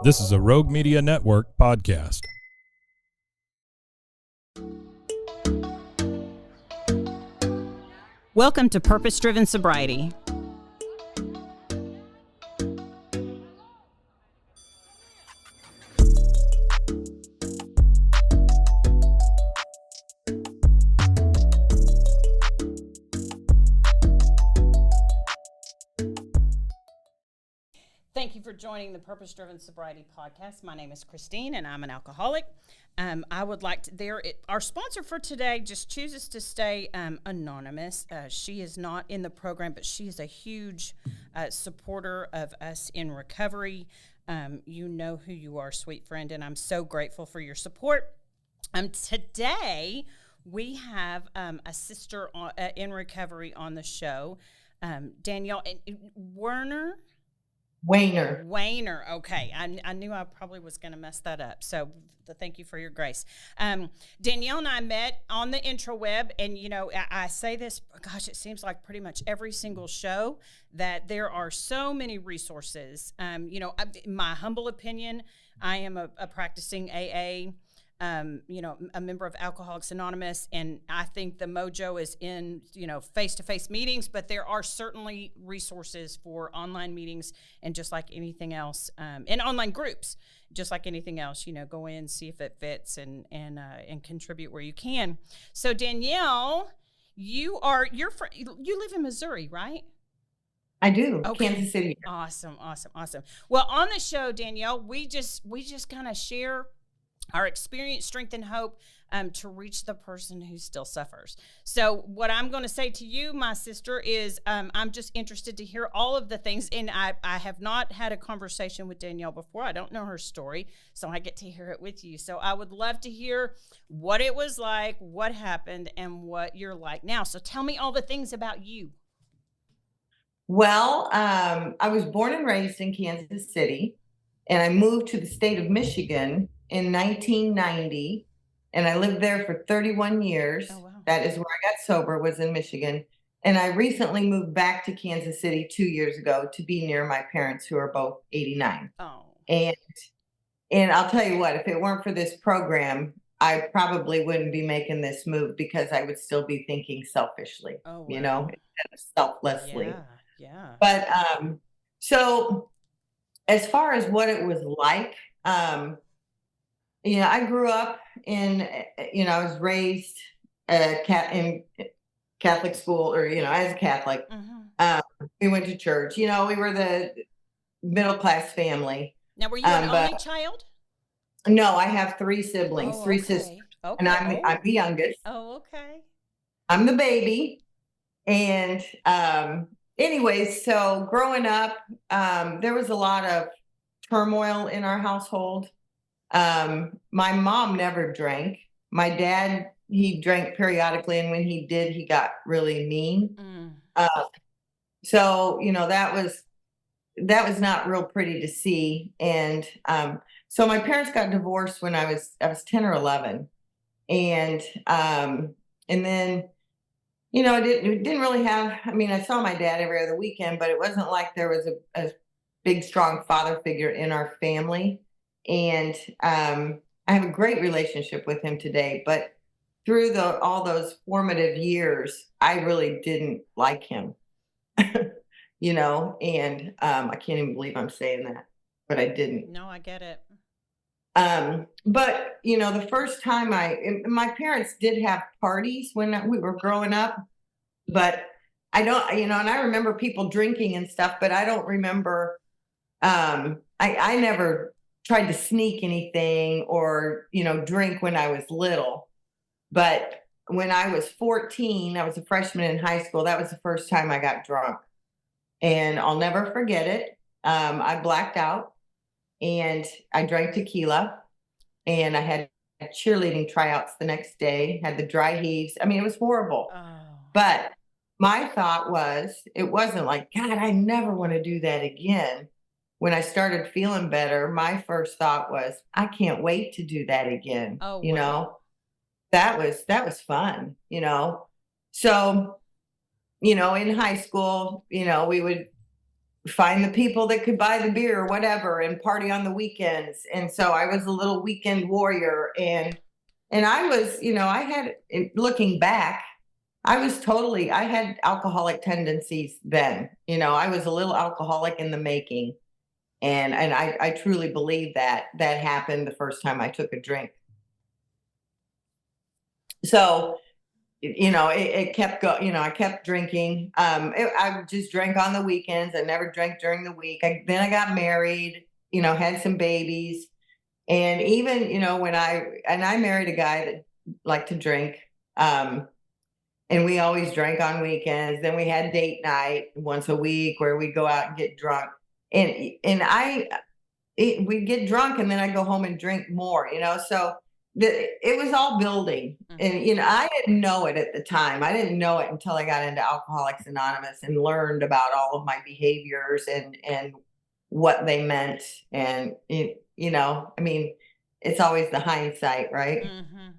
This is a Rogue Media Network podcast. Welcome to Purpose-Driven Sobriety. Thank you for joining the Purpose-Driven Sobriety podcast. My name is Christine, and I'm an alcoholic. I would like to, our sponsor for today just chooses to stay anonymous. She is not in the program, but she is a huge supporter of us in recovery. You know who you are, sweet friend, and I'm so grateful for your support. Today, we have a sister in recovery on the show, Danielle Wayner. Okay. I knew I probably was going to mess that up. So thank you for your grace. Danielle and I met on the intraweb, and, you know, I say this, gosh, it seems like pretty much every single show that there are so many resources. My humble opinion, I am a practicing AA, a member of Alcoholics Anonymous, and I think the mojo is in, face-to-face meetings, but there are certainly resources for online meetings and just like anything else, and online groups, just like anything else, go in, see if it fits and contribute where you can. So Danielle, you live in Missouri, right? I do. Okay. Kansas City. Awesome. Well, on the show, Danielle, we just kind of share our experience, strength, and hope to reach the person who still suffers. So what I'm going to say to you, my sister, is I'm just interested to hear all of the things. And I have not had a conversation with Danielle before. I don't know her story, so I get to hear it with you. So I would love to hear what it was like, what happened, and what you're like now. So tell me all the things about you. Well, I was born and raised in Kansas City, and I moved to the state of Michigan in 1990, and I lived there for 31 years. Oh, wow. That is where I got sober, was in Michigan. And I recently moved back to Kansas City 2 years ago to be near my parents, who are both 89. Oh. And I'll tell you what, if it weren't for this program, I probably wouldn't be making this move, because I would still be thinking selfishly, Oh, wow. Instead of selflessly. Yeah. But so as far as what it was like, I grew up in, I was raised in Catholic school, or, as a Catholic. Mm-hmm. We went to church. We were the middle-class family. Now, were you an only child? No, I have three siblings, three Okay. sisters, Okay. and I'm the youngest. Oh, okay. I'm the baby. And anyways, so growing up, there was a lot of turmoil in our household. My mom never drank. My dad, he drank periodically, and when he did, he got really mean. So that was not real pretty to see. And so my parents got divorced when I was 10 or 11, and then it didn't really have. I mean, I saw my dad every other weekend, but it wasn't like there was a big, strong father figure in our family. And I have a great relationship with him today, but through all those formative years, I really didn't like him, and I can't even believe I'm saying that, but I didn't. No, I get it. But the first time my parents did have parties when we were growing up, but I don't, and I remember people drinking and stuff, but I don't remember, I never tried to sneak anything or, drink when I was little. But when I was 14, I was a freshman in high school. That was the first time I got drunk, and I'll never forget it. I blacked out, and I drank tequila, and I had cheerleading tryouts the next day, had the dry heaves. I mean, it was horrible. Oh. But my thought was, it wasn't like, God, I never want to do that again. When I started feeling better, my first thought was, I can't wait to do that again. Oh, wow. That was fun, So, in high school, we would find the people that could buy the beer or whatever and party on the weekends. And so I was a little weekend warrior. And I was, I had, looking back, I had alcoholic tendencies then. I was a little alcoholic in the making. And I truly believe that happened the first time I took a drink. So, it kept going, I kept drinking. I just drank on the weekends. I never drank during the week. Then I got married, had some babies. And even, when I married a guy that liked to drink, and we always drank on weekends. Then we had date night once a week where we'd go out and get drunk. And we'd get drunk and then I'd go home and drink more, so it was all building. And, I didn't know it at the time. I didn't know it until I got into Alcoholics Anonymous and learned about all of my behaviors and what they meant. And, it's always the hindsight, right? Mm-hmm.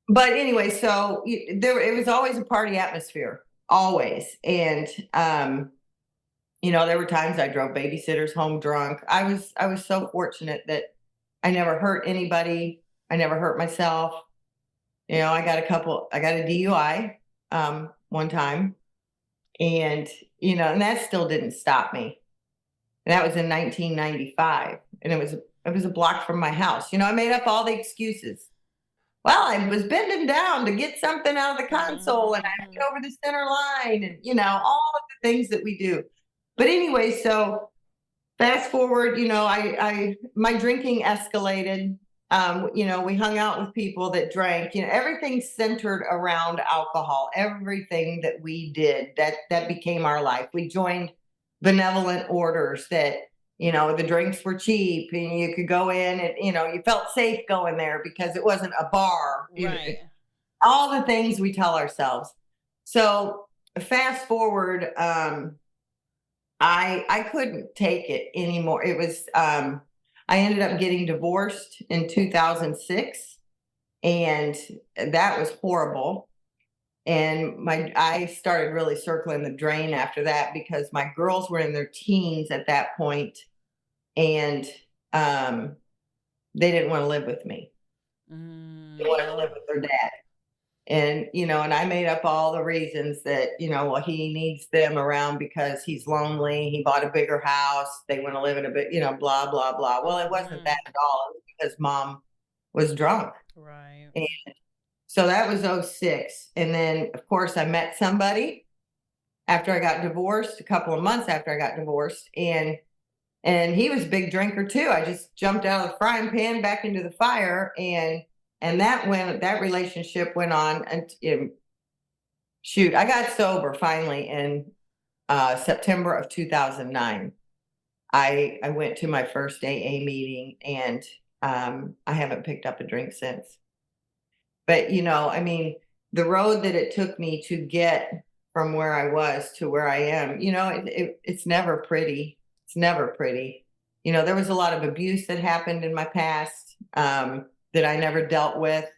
But anyway, so it was always a party atmosphere, always. And, there were times I drove babysitters home drunk. I was so fortunate that I never hurt anybody. I never hurt myself. I got a DUI one time, and and that still didn't stop me. And that was in 1995, and it was a block from my house. I made up all the excuses. Well, I was bending down to get something out of the console, and I had to get over the center line, and all of the things that we do. But anyway, so fast forward, my drinking escalated. We hung out with people that drank. Everything centered around alcohol. Everything that we did that became our life. We joined benevolent orders that the drinks were cheap and you could go in and you felt safe going there because it wasn't a bar. Right. All the things we tell ourselves. So fast forward, I couldn't take it anymore. It was I ended up getting divorced in 2006, and that was horrible. And I started really circling the drain after that because my girls were in their teens at that point, and they didn't want to live with me. They wanted to live with their dad. And, and I made up all the reasons that, well, he needs them around because he's lonely. He bought a bigger house. They want to live in a bit, blah, blah, blah. Well, it wasn't that at all. It was because mom was drunk. Right. And so that was 2006. And then, of course, I met somebody after I got divorced, a couple of months after I got divorced. And he was a big drinker too. I just jumped out of the frying pan back into the fire, and that relationship went on. And I got sober finally in September of 2009. I went to my first AA meeting, and I haven't picked up a drink since. But the road that it took me to get from where I was to where I am, it's never pretty. It's never pretty. There was a lot of abuse that happened in my past that I never dealt with.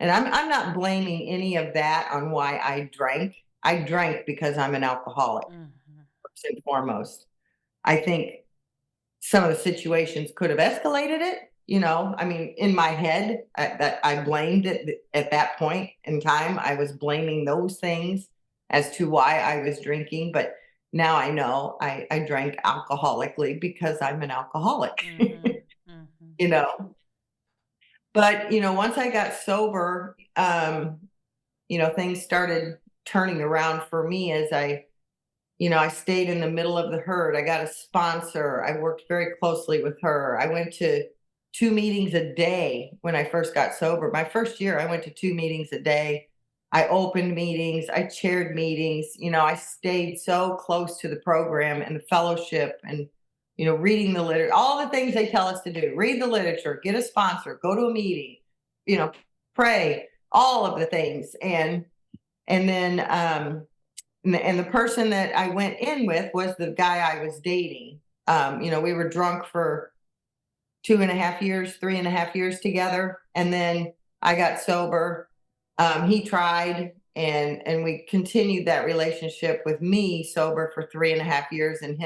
And I'm not blaming any of that on why I drank. I drank because I'm an alcoholic, first and foremost. I think some of the situations could have escalated it. In my head, that I blamed it at that point in time. I was blaming those things as to why I was drinking. But now I know I drank alcoholically because I'm an alcoholic. But, once I got sober, things started turning around for me as I stayed in the middle of the herd. I got a sponsor. I worked very closely with her. I went to 2 meetings a day when I first got sober. My first year, I went to 2 meetings a day. I opened meetings. I chaired meetings. I stayed so close to the program and the fellowship and, reading the literature, all the things they tell us to do. Read the literature, get a sponsor, go to a meeting, pray, all of the things. And then, and the person that I went in with was the guy I was dating. We were drunk for 2.5 years, 3.5 years together. And then I got sober. He tried and we continued that relationship with me sober for 3.5 years, and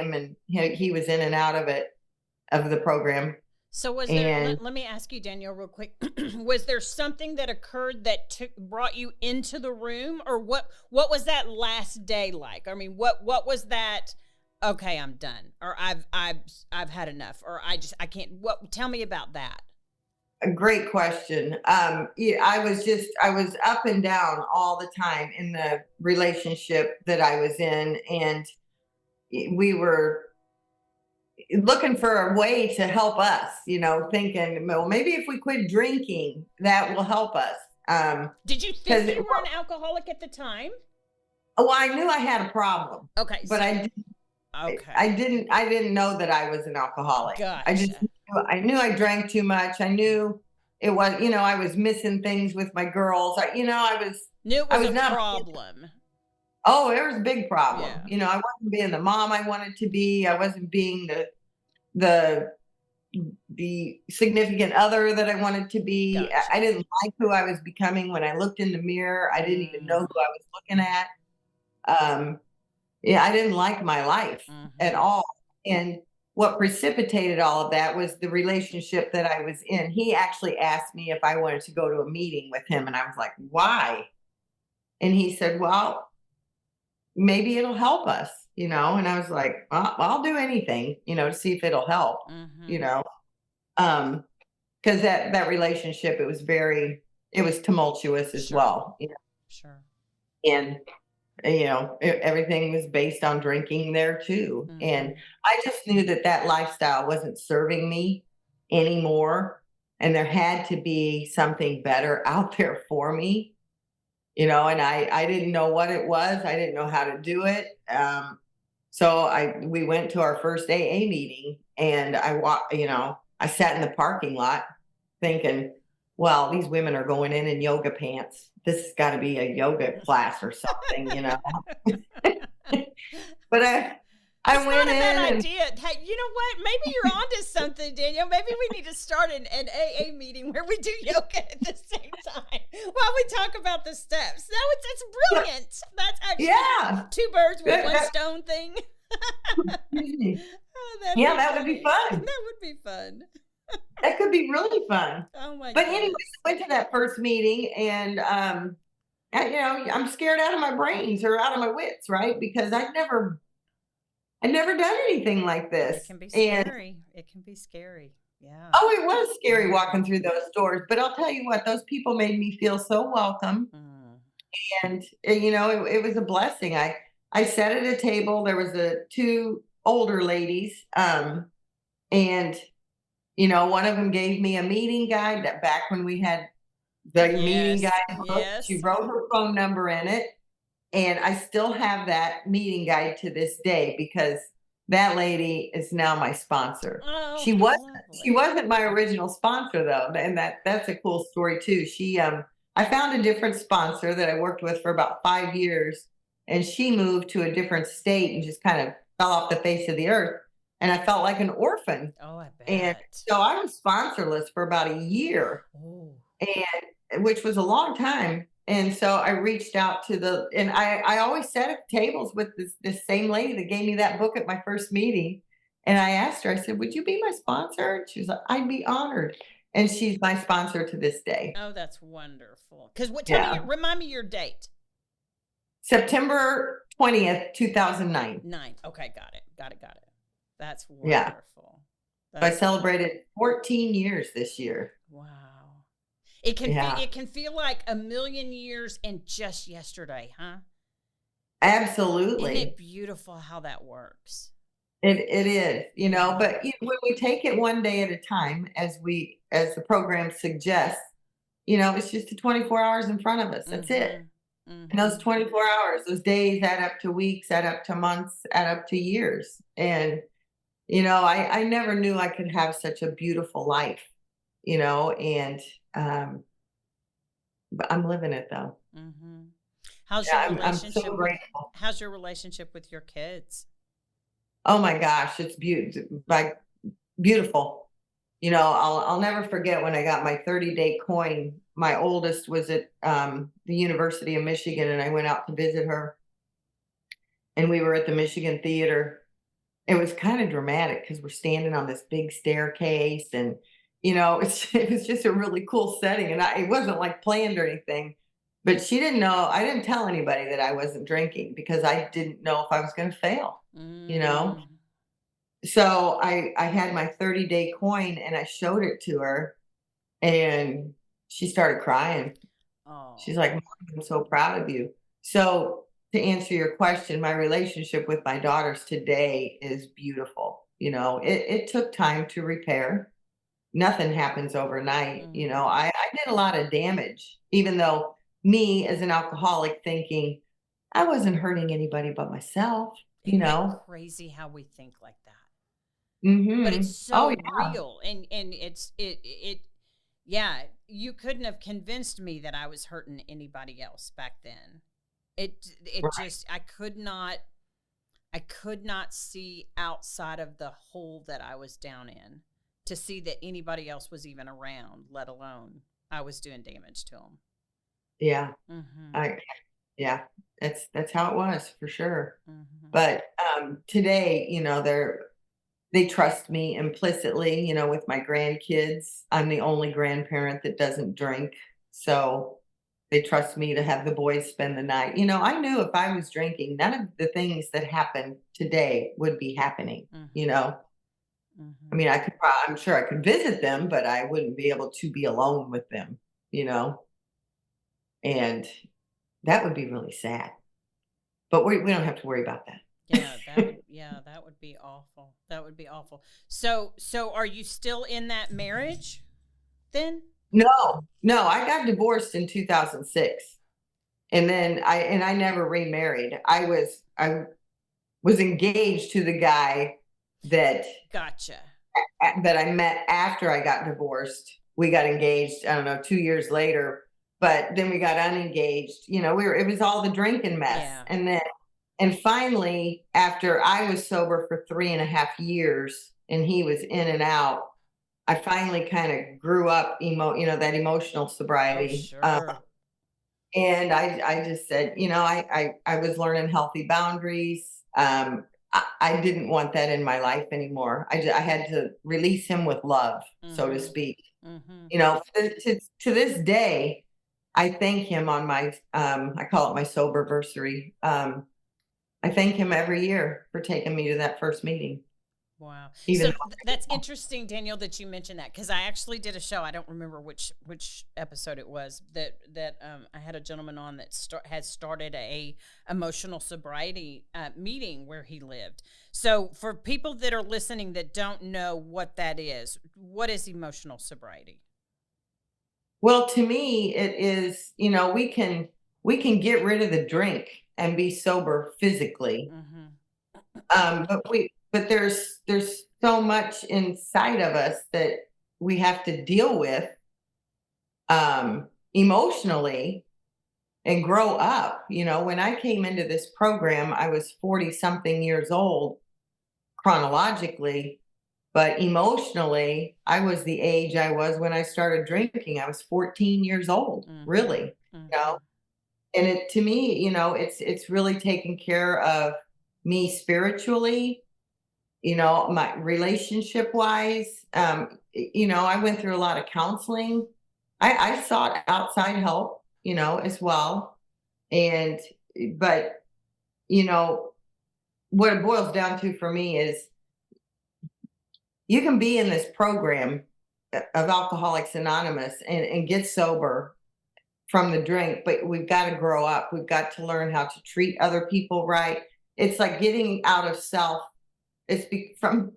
he was in and out of the program. So was there, And let me ask you, Danielle, real quick. Was there something that occurred that brought you into the room, or what was that last day like? I mean, what was that? Okay, I'm done, or I've had enough, or I can't. Tell me about that. a great question. Yeah, I was up and down all the time in the relationship that I was in, and we were looking for a way to help us, thinking, well, maybe if we quit drinking, that will help us. Did you think you were an alcoholic at the time? Well, I knew I had a problem. Okay. But I didn't know that I was an alcoholic. Gotcha. I knew I drank too much. I knew it was, I was missing things with my girls. Knew it was a problem. Oh, it was a big problem. Yeah. I wasn't being the mom I wanted to be. I wasn't being the significant other that I wanted to be. Gotcha. I didn't like who I was becoming when I looked in the mirror. I didn't even know who I was looking at. I didn't like my life at all. And what precipitated all of that was the relationship that I was in. He actually asked me if I wanted to go to a meeting with him, and I was like, why? And he said, well, maybe it'll help us, and I was like, well, I'll do anything, to see if it'll help, because that relationship, it was tumultuous as well, Sure. And everything was based on drinking there too. And I just knew that lifestyle wasn't serving me anymore, and there had to be something better out there for me, and I didn't know what it was. I didn't know how to do it. So we went to our first AA meeting, and I sat in the parking lot thinking, well, these women are going in yoga pants. This has got to be a yoga class or something, But I went in. Not a bad idea. Hey, you know what? Maybe you're onto something, Danielle. Maybe we need to start an AA meeting where we do yoga at the same time while we talk about the steps. It's brilliant. That's actually two birds with one stone thing. That would be fun. That would be fun. That could be really fun. Oh my god. But anyways, I went to that first meeting, and I'm scared out of my brains or out of my wits, right? Because I'd never done anything like this. It can be scary. It can be scary. Yeah. Oh, it was scary walking through those doors. But I'll tell you what, those people made me feel so welcome. And, it was a blessing. I sat at a table. There was two older ladies. And, one of them gave me a meeting guide that back when we had the meeting guide book. Yes. She wrote her phone number in it. And I still have that meeting guide to this day, because that lady is now my sponsor. Oh, she wasn't my original sponsor though. And that's a cool story too. I found a different sponsor that I worked with for about 5 years, and she moved to a different state and just kind of fell off the face of the earth. And I felt like an orphan. Oh, I bet. And so I was sponsorless for about a year, and which was a long time. And so I reached out to and I always sat at tables with this same lady that gave me that book at my first meeting. And I asked her, I said, would you be my sponsor? And she was like, I'd be honored. And she's my sponsor to this day. Oh, that's wonderful. Because remind me your date. September 20th, 2009. Okay, got it. That's wonderful. Yeah. I celebrated 14 years this year. Wow. It can feel like a million years in just yesterday, huh? Absolutely. Isn't it beautiful how that works? It is, but when we take it one day at a time, as the program suggests, it's just the 24 hours in front of us. That's it. And those 24 hours, those days add up to weeks, add up to months, add up to years. And, I never knew I could have such a beautiful life, and but I'm living it though. How's your relationship? I'm so grateful. How's your relationship with your kids? Oh my gosh, it's beautiful. I'll never forget when I got my 30-day coin. My oldest was at the University of Michigan, and I went out to visit her, and we were at the Michigan Theater. It was kind of dramatic because we're standing on this big staircase, and it was just a really cool setting, and it wasn't like planned or anything. But she didn't know. I didn't tell anybody that I wasn't drinking because I didn't know if I was going to fail. You know, Mm. so I had my 30-day coin and I showed it to her, and she started crying. Oh. She's like, "Mom, I'm so proud of you." So to answer your question, my relationship with my daughters today is beautiful. It took time to repair. Nothing happens overnight. Mhm. I did a lot of damage, even though me as an alcoholic thinking I wasn't hurting anybody but myself, you Isn't that know? crazy how we think like that? But it's Oh so yeah. real, and it yeah, you couldn't have convinced me that I was hurting anybody else back then. It Right. just I could not see outside of the hole that I was down in to see that anybody else was even around, let alone I was doing damage to them. Yeah. Mhm. I yeah. That's how it was for sure. Mhm. But today, they trust me implicitly, with my grandkids. I'm the only grandparent that doesn't drink. So they trust me to have the boys spend the night. I knew if I was drinking, none of the things that happen today would be happening. You Mhm. know, I Mhm. mean, I'm sure I could visit them, but I wouldn't be able to be alone with them, you know, and that would be really sad. But we don't have to worry about that. Yeah, that would be awful. That would be awful. So are you still in that marriage then? No, no, I got divorced in 2006. And then I never remarried. I was engaged to the guy that Gotcha. that I met after I got divorced. We got engaged, I don't know, 2 years later, but then we got unengaged. It was all the drinking mess. Yeah. And finally, after I was sober for 3.5 years and he was in and out, I finally kind of grew up that emotional Oh, sobriety. sure. And I just said, I was learning healthy boundaries. I didn't want that in my life anymore. I had to release him with love, so to Mhm. speak. Mhm. To this day, I thank him on I call it my soberversary. I thank him every year for taking me to that first meeting, Wow. even So though. that's interesting, Danielle, that you mentioned that because I actually did a show. I don't remember which episode it was that I had a gentleman on that has started a emotional sobriety meeting where he lived. So for people that are listening that don't know what that is, what is emotional sobriety? Well, to me, it is, we can get rid of the drink and be sober physically. Mm-hmm. But there's so much inside of us that we have to deal with emotionally and grow up. When I came into this program, I was 40 something years old chronologically, but emotionally, I was the age I was when I started drinking. I was 14 years old, Mm-hmm. really. You Mm-hmm. know, and it to me, it's really taking care of me spiritually, my relationship wise. I went through a lot of counseling. I sought outside help, as well. And but you know what it boils down to for me is you can be in this program of Alcoholics Anonymous and get sober from the drink, but we've got to grow up. We've got to learn how to treat other people right. It's like getting out of self. It's from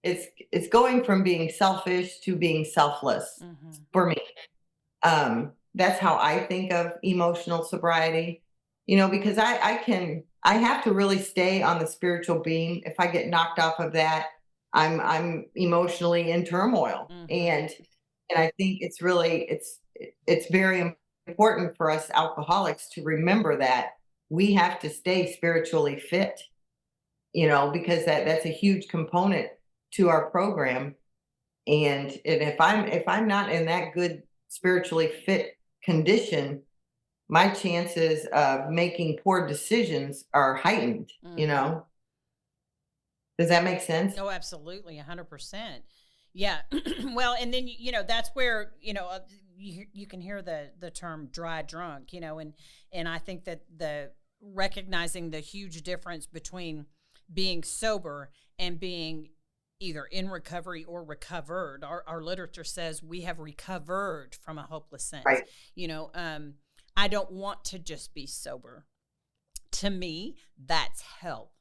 it's going from being selfish to being selfless Mm-hmm. for me. That's how I think of emotional sobriety. Because I have to really stay on the spiritual beam. If I get knocked off of that, I'm emotionally in turmoil. Mm-hmm. And I think it's very important for us alcoholics to remember that we have to stay spiritually fit, because that's a huge component to our program. And if I'm not in that good spiritually fit condition, my chances of making poor decisions are heightened, you Mm-hmm. know? Does that make sense? Oh, absolutely, 100%. Yeah. Well, and then that's where you can hear the term dry drunk, and I think that the recognizing the huge difference between being sober and being either in recovery or recovered. Our literature says we have recovered from a hopeless sense. Right. I don't want to just be sober. To me, that's hell,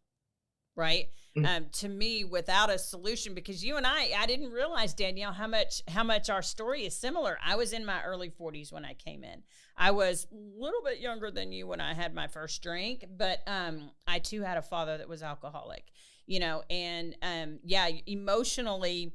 right? Mm. To me, without a solution, because you and I didn't realize, Danielle, how much our story is similar. I was in my early 40s when I came in. I was a little bit younger than you when I had my first drink, but I too had a father that was alcoholic, and yeah, emotionally,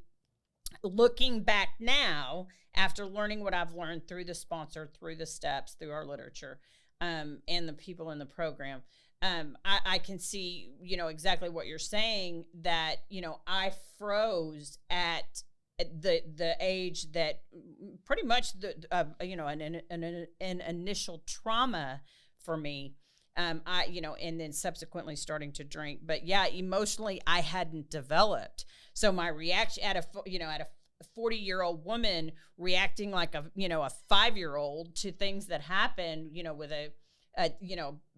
looking back now after learning what I've learned through the sponsor, through the steps, through our literature, and the people in the program, I can see, exactly what you're saying, that, I froze at the age that pretty much an initial trauma for me. And then subsequently starting to drink, but yeah, emotionally I hadn't developed. So my reaction at a 40-year-old woman reacting like a 5-year-old to things that happen, with a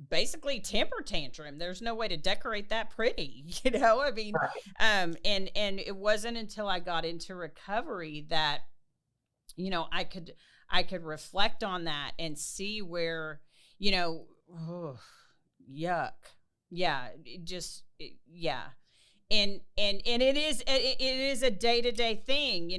basically temper tantrum. There's no way to decorate that pretty, I mean, Right. and it wasn't until I got into recovery that, I could reflect on that and see where, oh, yuck. Yeah. Yeah. And it is a day-to-day thing.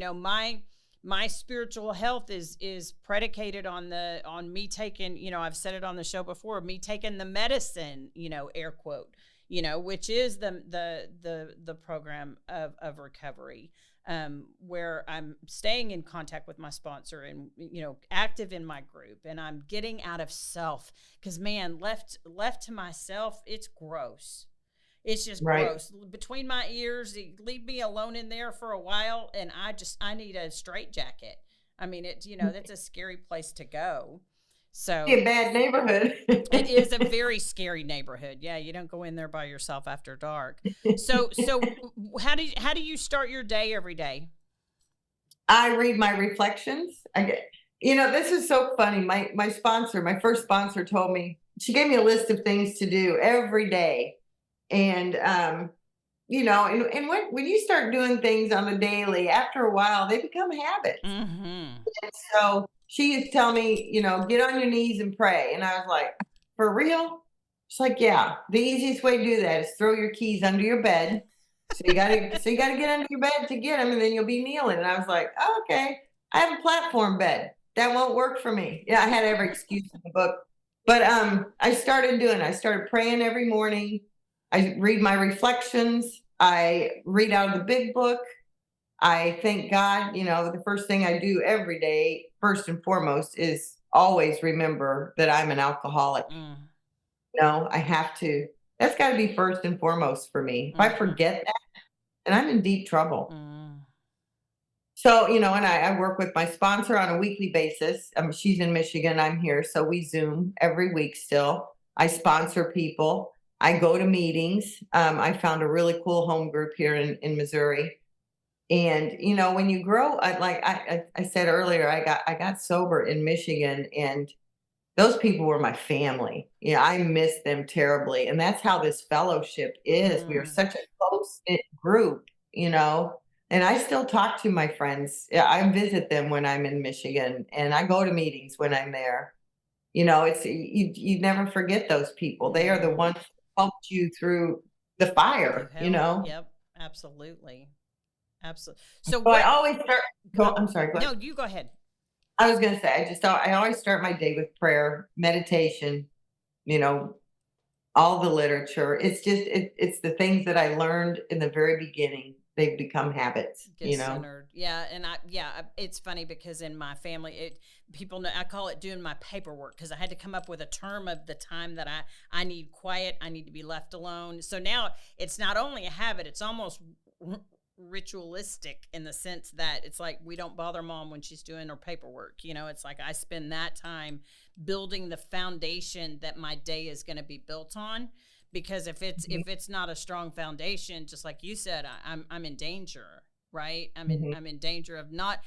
My spiritual health is predicated on me taking, I've said it on the show before, me taking the medicine, air quote, which is the program of recovery, where I'm staying in contact with my sponsor and, active in my group, and I'm getting out of self, because man, left to myself, it's gross. It's just Right. gross. Between my ears, leave me alone in there for a while, and I need a straitjacket. I mean, that's a scary place to go. Be So a bad neighborhood. it is a very scary neighborhood. Yeah, you don't go in there by yourself after dark. So how do you start your day every day? I read my reflections. This is so funny. My sponsor, my first sponsor, told me, she gave me a list of things to do every day, and and when you start doing things on the daily, after a while they become habits. Mm-hmm. And so she used to tell me, get on your knees and pray, and I was like, for real? She's like, yeah. The easiest way to do that is throw your keys under your bed. So you gotta get under your bed to get them, and then you'll be kneeling. And I was like, oh, okay. I have a platform bed. That won't work for me. Yeah, I had every excuse in the book. But I started praying every morning. I read my reflections. I read out of the big book. I thank God, the first thing I do every day, first and foremost, is always remember that I'm an alcoholic. Mm, I have to. That's got to be first and foremost for me. If I mm-hmm. forget that, and I'm in deep trouble. Mm, So, and I work with my sponsor on a weekly basis. She's in Michigan, I'm here. So we Zoom every week still. I sponsor people. I go to meetings. I found a really cool home group here in Missouri. And when you grow, like I said earlier, I got sober in Michigan, and those people were my family. I miss them terribly, and that's how this fellowship is. We are mm. such a close knit group, and I still talk to my friends. Yeah, I visit them when I'm in Michigan, and I go to meetings when I'm there. It's you never forget those people. They are the No. ones who helped you through the fire. Yep, absolutely. Absolutely. So So I what always start. I'm sorry. Go No, ahead. you go ahead. I was going to say, I always start my day with prayer, meditation, you know, all the literature. It's just, it's the things that I learned in the very beginning. They've become habits, Get centered. Yeah, and it's funny because in my family, people know, I call it doing my paperwork, because I had to come up with a term of the time that I need quiet, I need to be left alone. So now it's not only a habit, it's almost ritualistic in the sense that it's like we don't bother mom when she's doing her paperwork. It's like I spend that time building the foundation that my day is going to be built on, because if it's not a strong foundation, just like you said, I'm in danger, right? I'm in danger of not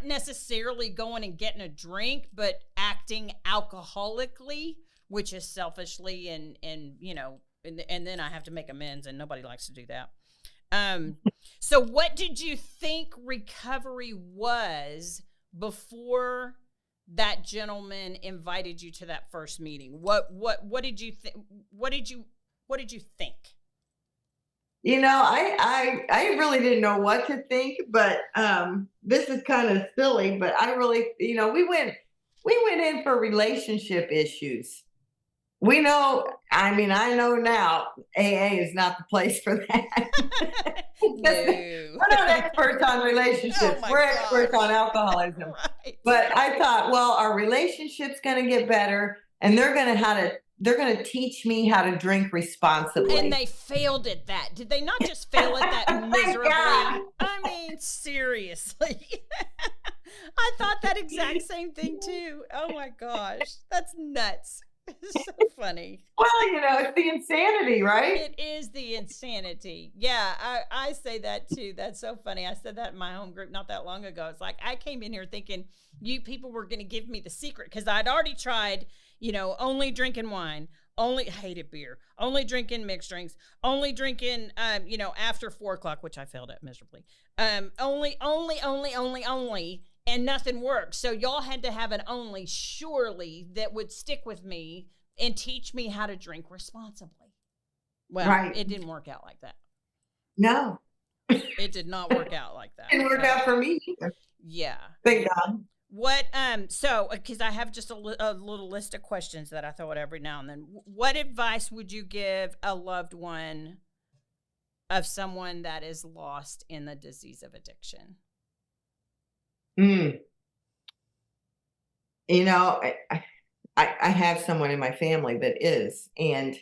necessarily going and getting a drink, but acting alcoholically, which is selfishly, and then I have to make amends, and nobody likes to do that. So what did you think recovery was before that gentleman invited you to that first meeting? What did you think? What did you think? I really didn't know what to think, but this is kind of silly, but I really, we went in for relationship issues. I know now AA is not the place for that. No. We're not experts on relationships. We're experts on alcoholism. Right. But I thought, well, our relationship's going to get better, and they're going to teach me how to drink responsibly. And they failed at that. Did they not just fail at that miserably? I mean, seriously. I thought that exact same thing too. Oh my gosh. That's nuts. It's so funny. Well, it's the insanity, right? It is the insanity. Yeah, I say that too. That's so funny. I said that in my home group not that long ago. It's like I came in here thinking you people were going to give me the secret, because I'd already tried, only drinking wine, only hated beer, only drinking mixed drinks, only drinking, after 4:00, which I failed at miserably. Only, and nothing worked. So y'all had to have an only, surely, that would stick with me and teach me how to drink responsibly. Well, right. It didn't work out like that. No. It did not work out like that. It didn't work out for me either. Yeah. Thank God. What, because I have just a little list of questions that I throw out every now and then. What advice would you give a loved one of someone that is lost in the disease of addiction? I have someone in my family that is, and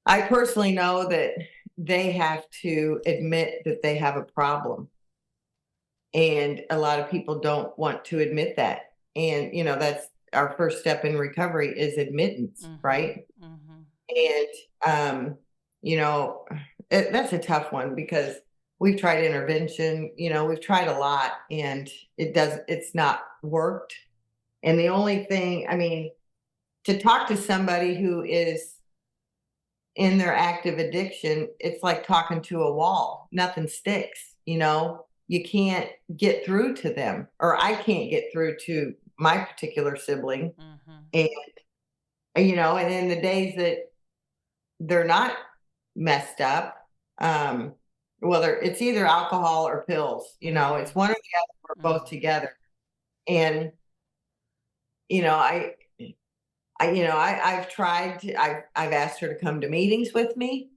I personally know that they have to admit that they have a problem. And a lot of people don't want to admit that. And, that's our first step in recovery is admittance, right? And, that's a tough one, because we've tried intervention, we've tried a lot, and it's not worked. And the only thing, to talk to somebody who is in their active addiction, it's like talking to a wall. Nothing sticks, you can't get through to them, or I can't get through to my particular sibling. And, and in the days that they're not messed up, it's either alcohol or pills, it's one or the other, or both together. And, I've tried to, I've asked her to come to meetings with me.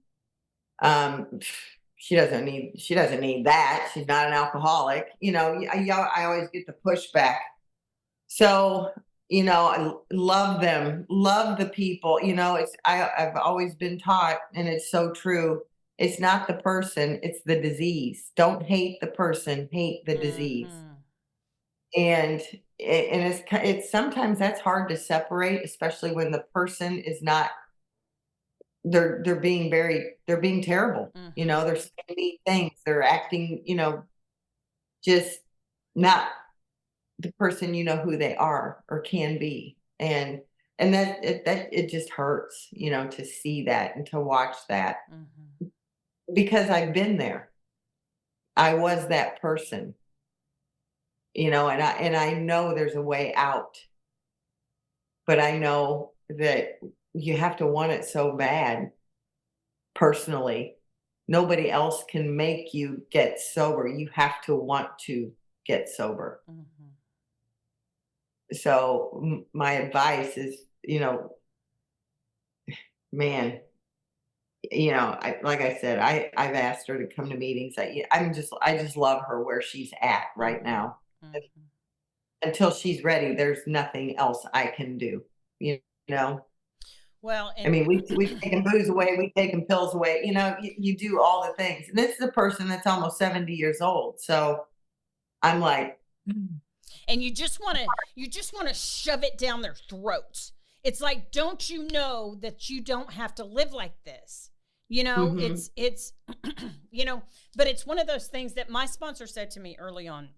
She doesn't need that. She's not an alcoholic. I always get the pushback. So, I love them, love the people, I've always been taught, and it's so true. It's not the person, it's the disease. Don't hate the person, hate the disease. And it's sometimes that's hard to separate, especially when the person is not, they're being terrible. They're saying mean things. They're acting, just not the person, who they are or can be. And that it just hurts, to see that and to watch that, because I've been there. I was that person, and I know there's a way out, but I know that you have to want it so bad personally. Nobody else can make you get sober. You have to want to get sober. So my advice is, man, like I said, I've asked her to come to meetings. I just love her where she's at right now. Until she's ready, there's nothing else I can do, Well, I and mean, we've taken booze away, we've taken pills away. You do all the things. And this is a person that's almost 70 years old. So I'm like, and you just want to shove it down their throats. It's like, don't you know that you don't have to live like this? mhm. It's but it's one of those things that my sponsor said to me early on.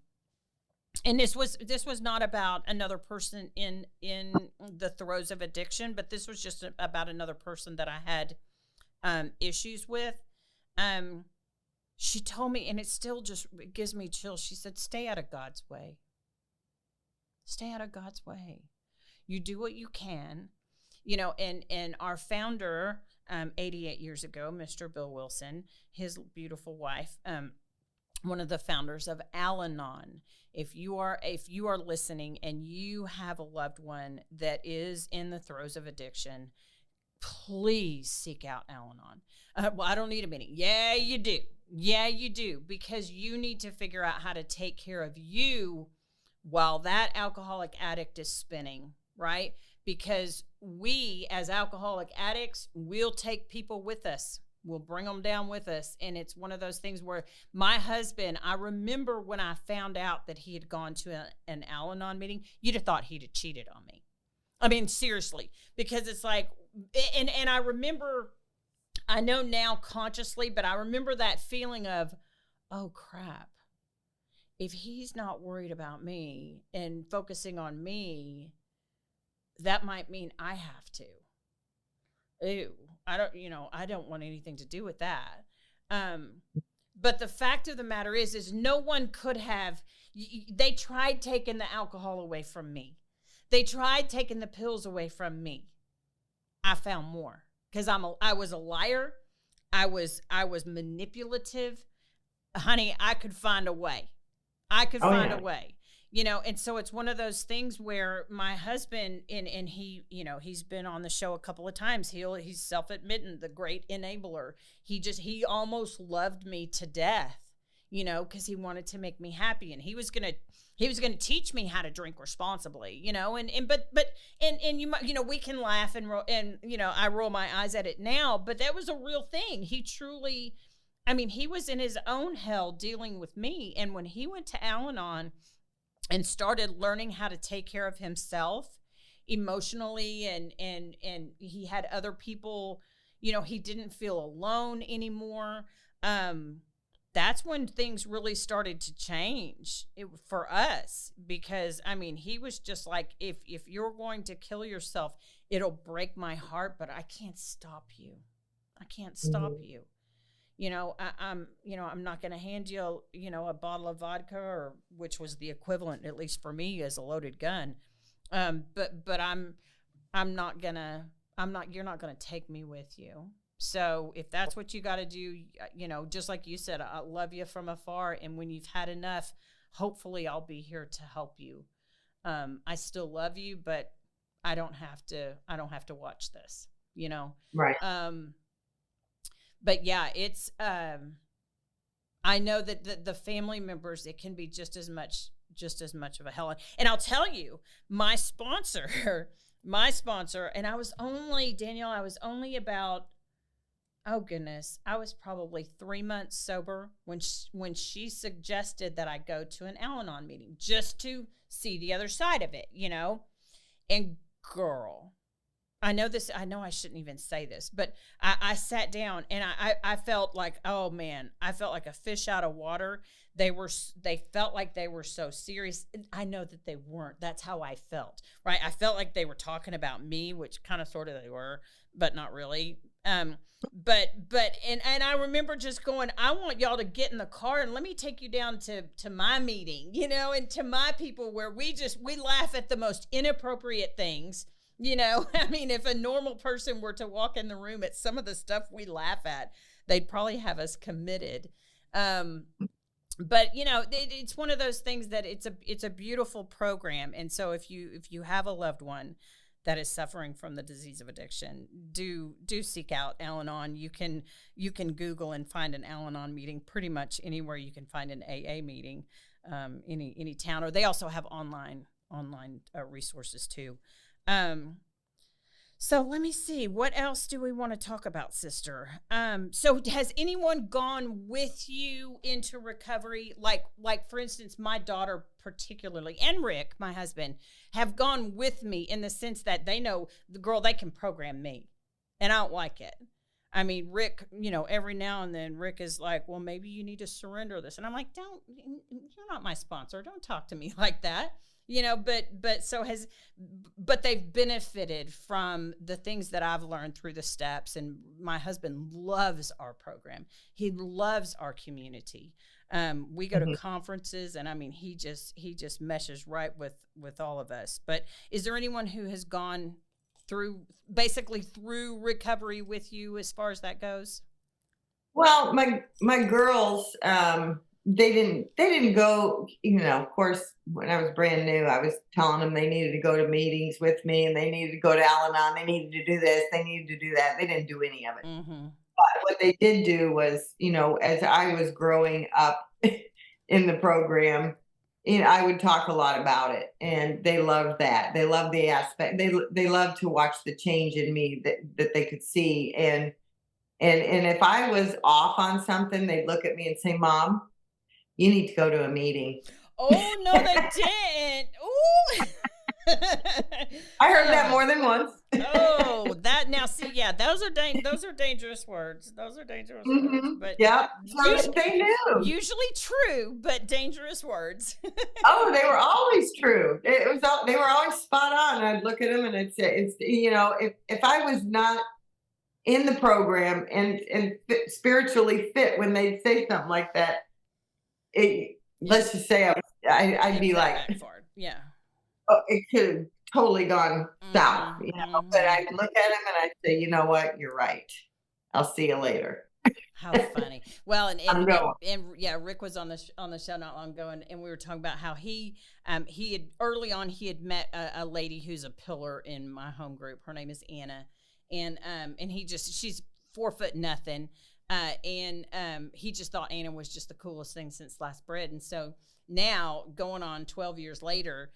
And this was not about another person in the throes of addiction, but this was just about another person that I had issues with. Um she told me, and it still just gives me chills. She said, "Stay out of God's way. Stay out of God's way. You do what you can." And our founder, 88 years ago, Mr. Bill Wilson, his beautiful wife, one of the founders of Al-Anon. If you are listening and you have a loved one that is in the throes of addiction, please seek out Al-Anon. Well, I don't need a meeting. Yeah, you do. Yeah, you do, because you need to figure out how to take care of you while that alcoholic addict is spinning, right? Because we, as alcoholic addicts, will take people with us. We'll bring them down with us. And it's one of those things where my husband, I remember when I found out that he had gone to an Al-Anon meeting, you'd have thought he'd have cheated on me. I mean, seriously, because it's like, and I remember, I know now consciously, but I remember that feeling of, oh crap, if he's not worried about me and focusing on me, that might mean I have to. Ew, I don't want anything to do with that. But the fact of the matter is no one could have, they tried taking the alcohol away from me. They tried taking the pills away from me. I found more because I was a liar. I was manipulative. Honey, I could find a way. A way. And so it's one of those things where my husband, and he, he's been on the show a couple of times. He's self-admitting the great enabler. He almost loved me to death, because he wanted to make me happy, and he was gonna teach me how to drink responsibly, and we can laugh and I roll my eyes at it now, but that was a real thing. He truly, he was in his own hell dealing with me, and when he went to Al-Anon and started learning how to take care of himself emotionally, and he had other people, he didn't feel alone anymore. That's when things really started to change for us, because he was just like, if you're going to kill yourself, it'll break my heart, but I can't stop you. I can't stop you. I'm not going to hand you, a bottle of vodka, or which was the equivalent, at least for me, as a loaded gun. But you're not going to take me with you. So if that's what you got to do, just like you said, I love you from afar. And when you've had enough, hopefully I'll be here to help you. I still love you, but I don't have to watch this, Right. But yeah, it's, I know that the family members, it can be just as much of a hell. And I'll tell you, my sponsor, and Danielle, I was only about, oh goodness, I was probably 3 months sober when she suggested that I go to an Al-Anon meeting just to see the other side of it, and girl, I know I shouldn't even say this, but I sat down and I felt like, oh man, I felt like a fish out of water. They felt like they were so serious. I know that they weren't. That's how I felt, right? I felt like they were talking about me, which kind of sort of they were, but not really. But I remember just going, I want y'all to get in the car and let me take you down to my meeting, and to my people, where we laugh at the most inappropriate things. If a normal person were to walk in the room at some of the stuff we laugh at, they'd probably have us committed. But it's one of those things that it's a beautiful program. And so if you have a loved one that is suffering from the disease of addiction, do seek out Al-Anon. You can Google and find an Al-Anon meeting pretty much anywhere you can find an AA meeting, any town, or they also have online resources too. So let me see. What else do we want to talk about, sister? So has anyone gone with you into recovery? Like for instance, my daughter particularly, and Rick, my husband, have gone with me in the sense that they know the girl, they can program me, and I don't like it. I mean, Rick, every now and then Rick is like, well, maybe you need to surrender this. And I'm like, you're not my sponsor. Don't talk to me like that. But they've benefited from the things that I've learned through the steps. And my husband loves our program. He loves our community. We go to conferences, and I mean, he just meshes right with all of us. But is there anyone who has gone through recovery with you as far as that goes? Well, my girls, they didn't go, of course, when I was brand new, I was telling them they needed to go to meetings with me, and they needed to go to Al-Anon. They needed to do this. They needed to do that. They didn't do any of it. Mm-hmm. But what they did do was, as I was growing up in the program, I would talk a lot about it, and they loved that. They loved the aspect. They loved to watch the change in me that they could see. And if I was off on something, they'd look at me and say, "Mom, you need to go to a meeting." Oh, no, they didn't. Ooh. I heard that more than once. Oh, that now see, yeah, those are dangerous words. Those are dangerous words. But yeah, so they knew. Usually true, but dangerous words. Oh, they were always true. They were always spot on. I'd look at them and I'd say, if I was not in the program and spiritually fit when they'd say something like that, let's just say I'd be like, yeah. Oh, it could have totally gone south, But I'd look at him and I'd say, you know what, you're right. I'll see you later. How funny. Well, and yeah, Rick was on the show not long ago, and we were talking about how he had early on he had met a lady who's a pillar in my home group. Her name is Anna, and she's 4'0", and he just thought Anna was just the coolest thing since sliced bread. And so now, going on 12 years later,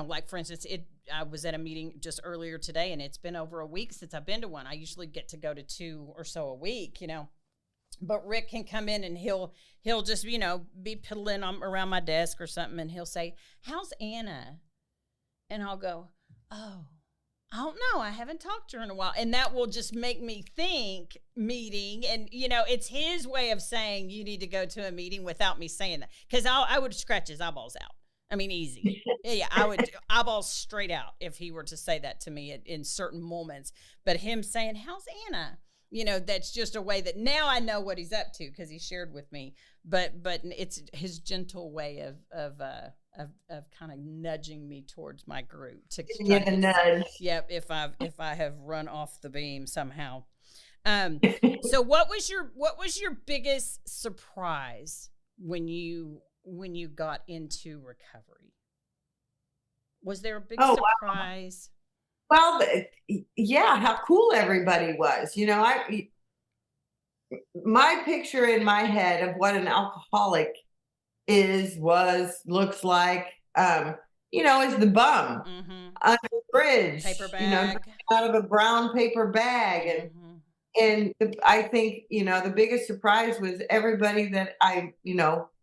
like for instance, I was at a meeting just earlier today, and it's been over a week since I've been to one. I usually get to go to 2 or so a week, but Rick can come in and he'll just, be piddling around my desk or something. And he'll say, "How's Anna?" And I'll go, "Oh, I don't know. I haven't talked to her in a while." And that will just make me think meeting. And, it's his way of saying you need to go to a meeting without me saying that. Because I would scratch his eyeballs out. I mean, easy. Yeah, I would eyeballs straight out if he were to say that to me in certain moments. But him saying, "How's Anna?" That's just a way that now I know what he's up to because he shared with me. But it's his gentle way of kind of nudging me towards my group to give a nudge. Yep, if I have run off the beam somehow. So what was your biggest surprise when you got into recovery? Was there a big surprise? Wow. Well, yeah, how cool everybody was. My picture in my head of what an alcoholic looks like, is the bum on the bridge, paper bag, out of a brown paper bag. And I think, the biggest surprise was everybody that I,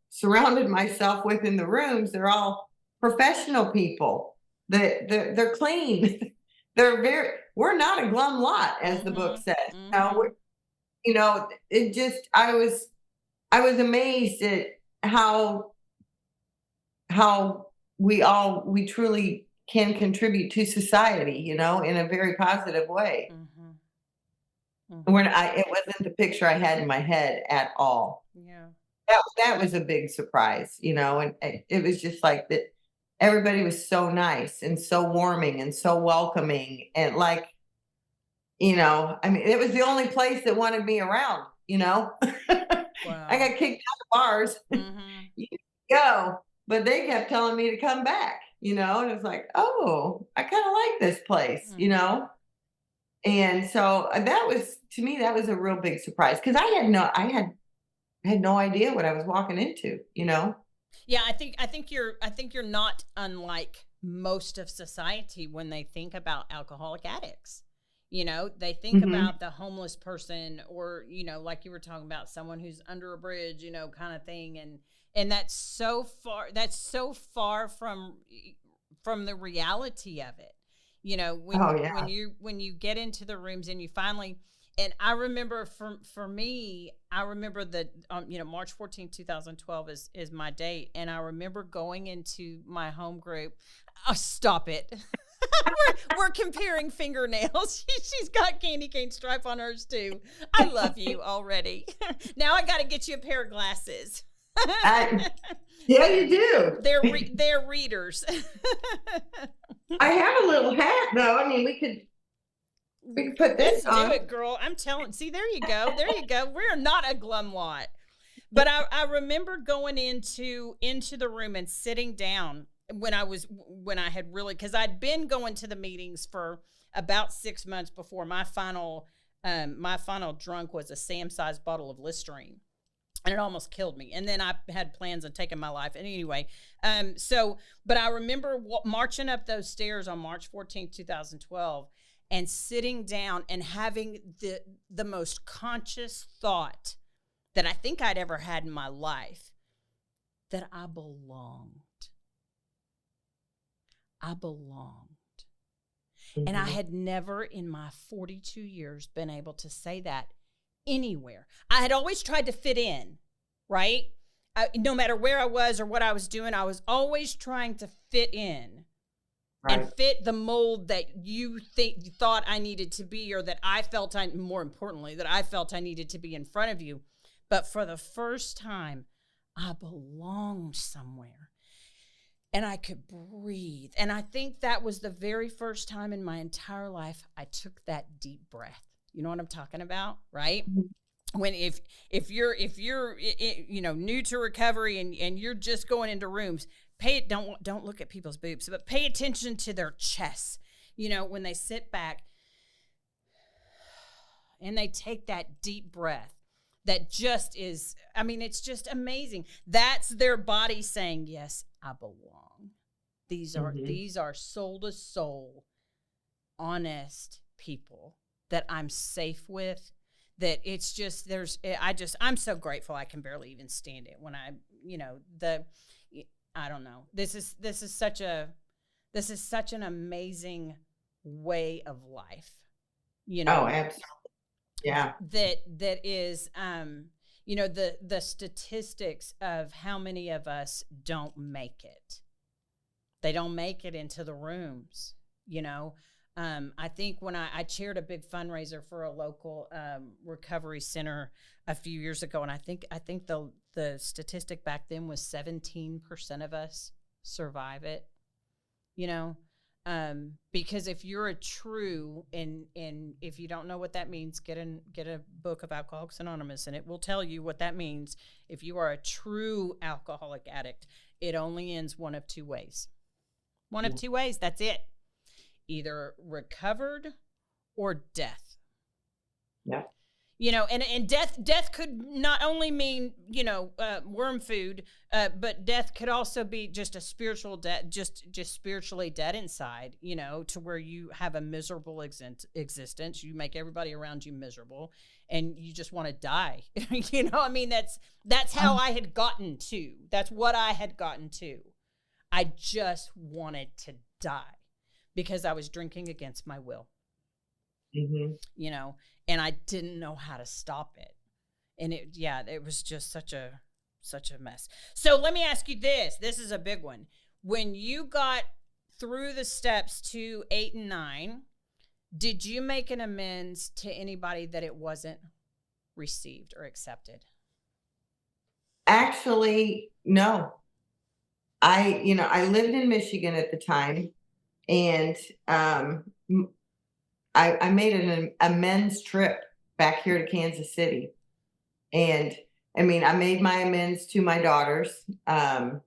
surrounded myself with in the rooms. They're all professional people. They're clean. We're not a glum lot, as the book says. It just, I was amazed at how we truly can contribute to society, in a very positive way. It wasn't the picture I had in my head at all. Yeah. That was a big surprise, and it was just like that. Everybody was so nice and so warming and so welcoming. And I mean, it was the only place that wanted me around, Wow. I got kicked out of bars. You go, but they kept telling me to come back, and it was like, oh, I kind of like this place, And so to me, that was a real big surprise because I had no idea what I was walking into, Yeah, I think you're not unlike most of society when they think about alcoholic addicts. You know, they think about the homeless person, or, you know, like you were talking about, someone who's under a bridge, you know, kind of thing. And that's so far from the reality of it. You know, when you get into the rooms and you finally, and I remember for me, I remember that, you know, March 14th, 2012 is my date. And I remember going into my home group. Oh, stop it. we're comparing fingernails. She's got candy cane stripe on hers too. I love you already. Now I got to get you a pair of glasses. Yeah, you do. They're readers. I have a little hat though. I mean, we could put this Let's on. do it, girl. I'm telling. See, there you go. There you go. We're not a glum lot. But I remember going into the room and sitting down when I had really, because I'd been going to the meetings for about 6 months before my final drunk was a Sam-sized bottle of Listerine. And it almost killed me. And then I had plans on taking my life. And anyway, but I remember marching up those stairs on March 14th, 2012, and sitting down and having the most conscious thought that I think I'd ever had in my life, that I belonged. I belonged. And I had never in my 42 years been able to say that anywhere. I had always tried to fit in, right? No matter where I was or what I was doing, I was always trying to fit in, right, and fit the mold that you thought I needed to be, or that I felt more importantly, that I felt I needed to be in front of you. But for the first time, I belonged somewhere. And I could breathe. And I think that was the very first time in my entire life I took that deep breath. You know what I'm talking about, right? When if you're you know, new to recovery and you're just going into rooms, don't look at people's boobs, but pay attention to their chests. You know, when they sit back and they take that deep breath, that just is, I mean, it's just amazing. That's their body saying, yes, I belong. These are soul to soul, honest people that I'm safe with, that it's just, I'm so grateful I can barely even stand it when I, you know, I don't know. This is such an amazing way of life, you know. Oh, absolutely. Yeah. That is, you know, the statistics of how many of us don't make it. They don't make it into the rooms, you know. I think when I chaired a big fundraiser for a local recovery center a few years ago, and I think the statistic back then was 17% of us survive it, you know. Because if you're a true, and if you don't know what that means, get a book of Alcoholics Anonymous, and it will tell you what that means. If you are a true alcoholic addict, it only ends one of two ways. One of two ways, that's it. Either recovered or death. Yeah. You know, and death could not only mean, you know, worm food, but death could also be just a spiritual death, just spiritually dead inside, you know, to where you have a miserable existence. You make everybody around you miserable and you just want to die. You know, I mean, that's how I had gotten to. That's what I had gotten to. I just wanted to die because I was drinking against my will. You know, and I didn't know how to stop it. And it was just such a mess. So let me ask you this. This is a big one. When you got through the steps to 8 and 9, did you make an amends to anybody that it wasn't received or accepted? Actually, no. I lived in Michigan at the time, and I made an amends trip back here to Kansas City. And I mean, I made my amends to my daughters. Not,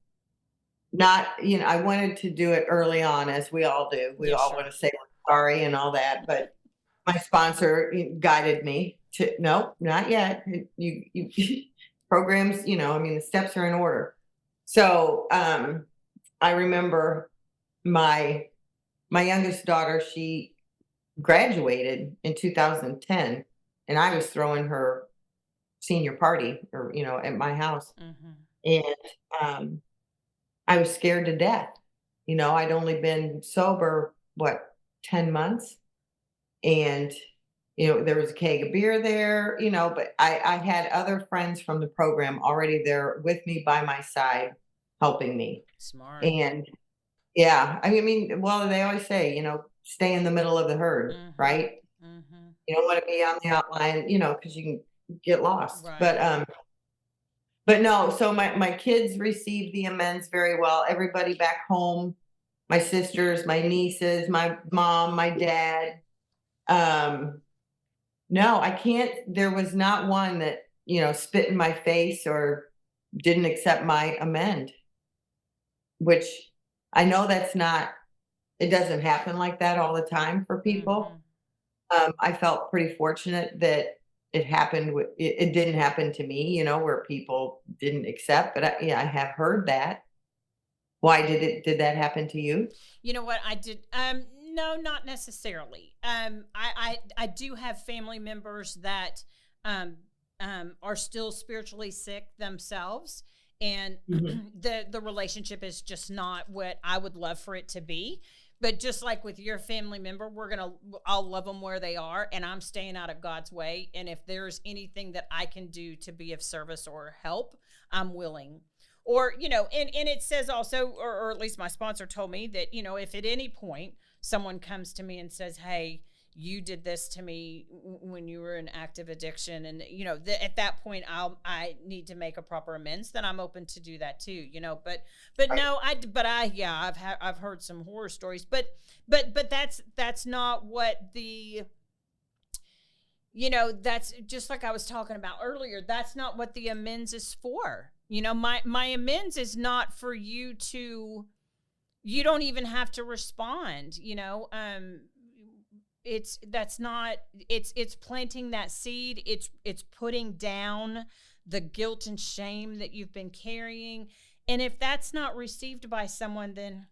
you know, I wanted to do it early on, as we all do. We all want to say we're sorry and all that. But my sponsor guided me to, no, not yet. You programs, you know, I mean, the steps are in order. So I remember my youngest daughter, she graduated in 2010, and I was throwing her senior party, or at my house, Mm-hmm. and I was scared to death. I'd only been sober, what, 10 months, and there was a keg of beer there, but I had other friends from the program already there with me by my side, helping me. Smart. And yeah, I mean, well, they always say, stay in the middle of the herd, Mm-hmm. right? Mm-hmm. You don't want to be on the outline, because you can get lost. Right. But no, so my kids received the amends very well. Everybody back home, my sisters, my nieces, my mom, my dad. No, I can't. There was not one that, spit in my face or didn't accept my amend, which I know it doesn't happen like that all the time for Mm-hmm. people. I felt pretty fortunate that it didn't happen to me, where people didn't accept, but I have heard that. Why did that happen to you? You know what I did? No, not necessarily. I do have family members that are still spiritually sick themselves, and Mhm. the relationship is just not what I would love for it to be. But just like with your family member, I'll love them where they are, and I'm staying out of God's way. And if there's anything that I can do to be of service or help, I'm willing. Or, and it says also, or at least my sponsor told me that, if at any point someone comes to me and says, hey, you did this to me when you were in active addiction, and at that point I need to make a proper amends, then I'm open to do that too, but Right. no, yeah, I've heard some horror stories, but that's not what that's just like I was talking about earlier. That's not what the amends is for. My amends is not for you to, you don't even have to respond, it's planting that seed. It's putting down the guilt and shame that you've been carrying. And if that's not received by someone, then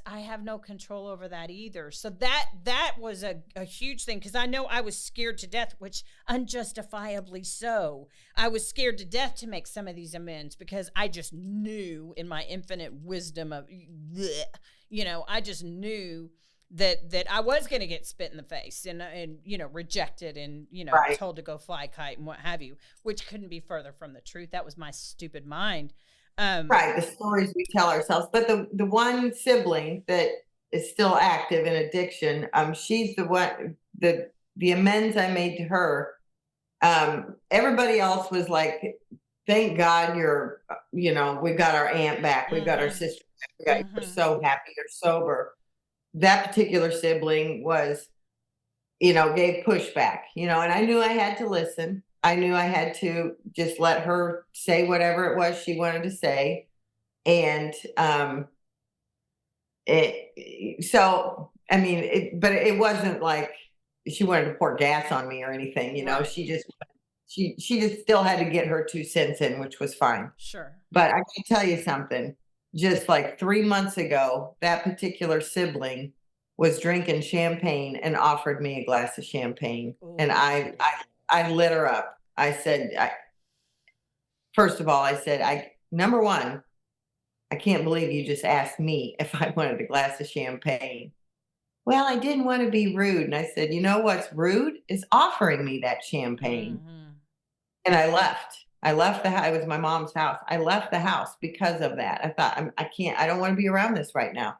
I have no control over that either. So that was a huge thing, because I know I was scared to death, which unjustifiably so. I was scared to death to make some of these amends, because I just knew in my infinite wisdom of, I just knew that I was going to get spit in the face and rejected and Right. told to go fly a kite and what have you, which couldn't be further from the truth. That was my stupid mind. Right, the stories we tell ourselves. But the one sibling that is still active in addiction, she's the one, the amends I made to her. Everybody else was like, thank God we've got our aunt back, we've got our Mhm. sister back, we're Mhm. so happy you're sober. That particular sibling was, gave pushback, and I knew I had to listen. I knew I had to just let her say whatever it was she wanted to say. And I mean, but it wasn't like she wanted to pour gas on me or anything, Right. She just still had to get her 2 cents in, which was fine. Sure. But I can tell you something. Just like 3 months ago, that particular sibling was drinking champagne and offered me a glass of champagne, and Ooh. I lit her up. I said, first of all, I said, number one, I can't believe you just asked me if I wanted a glass of champagne. Well, I didn't want to be rude. And I said, you know what's rude is offering me that champagne. Mhm. And I left. It was my mom's house. I left the house because of that. I thought, I don't want to be around this right now.